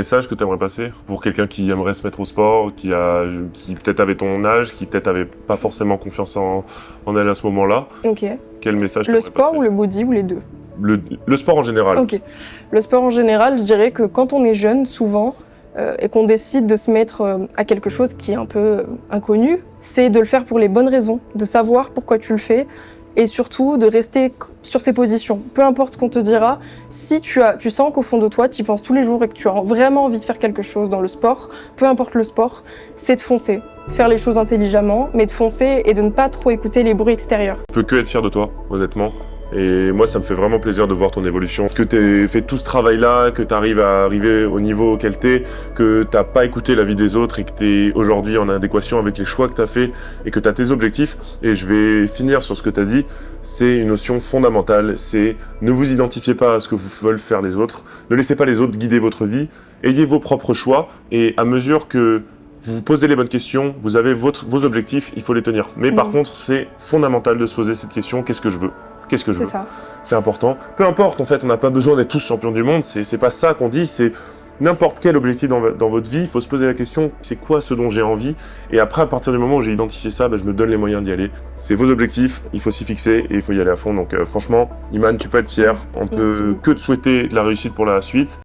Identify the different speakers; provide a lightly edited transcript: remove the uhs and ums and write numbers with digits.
Speaker 1: message que tu aimerais passer pour quelqu'un qui aimerait se mettre au sport, qui peut-être avait ton âge, qui peut-être avait pas forcément confiance en elle à ce moment-là?
Speaker 2: Ok.
Speaker 1: Quel message
Speaker 2: Le
Speaker 1: t'aimerais
Speaker 2: sport
Speaker 1: passer?
Speaker 2: ou le body ou les deux?
Speaker 1: Le sport en général.
Speaker 2: Ok. Le sport en général, je dirais que quand on est jeune, souvent, et qu'on décide de se mettre à quelque chose qui est un peu inconnu, c'est de le faire pour les bonnes raisons, de savoir pourquoi tu le fais et surtout de rester sur tes positions. Peu importe ce qu'on te dira, si tu sens qu'au fond de toi, tu y penses tous les jours et que tu as vraiment envie de faire quelque chose dans le sport, peu importe le sport, c'est de foncer. De faire les choses intelligemment, mais de foncer et de ne pas trop écouter les bruits extérieurs.
Speaker 1: Je peux que être fier de toi, honnêtement. Et moi, ça me fait vraiment plaisir de voir ton évolution. Que tu aies fait tout ce travail-là, que tu arrives à arriver au niveau auquel tu es, que tu n'as pas écouté l'avis des autres et que tu es aujourd'hui en adéquation avec les choix que tu as fait et que tu as tes objectifs. Et je vais finir sur ce que tu as dit. C'est une notion fondamentale. C'est ne vous identifiez pas à ce que veulent faire les autres. Ne laissez pas les autres guider votre vie. Ayez vos propres choix. Et à mesure que vous vous posez les bonnes questions, vous avez vos objectifs, il faut les tenir. Mais par contre, c'est fondamental de se poser cette question, qu'est-ce que je veux ? Qu'est-ce que je veux ?
Speaker 2: C'est ça.
Speaker 1: C'est important. Peu importe, en fait, on n'a pas besoin d'être tous champions du monde, c'est pas ça qu'on dit, c'est n'importe quel objectif dans votre vie, il faut se poser la question, c'est quoi ce dont j'ai envie ? Et après, à partir du moment où j'ai identifié ça, je me donne les moyens d'y aller. C'est vos objectifs, il faut s'y fixer et il faut y aller à fond. Donc franchement, Iman, tu peux être fier, on peut que te souhaiter de la réussite pour la suite.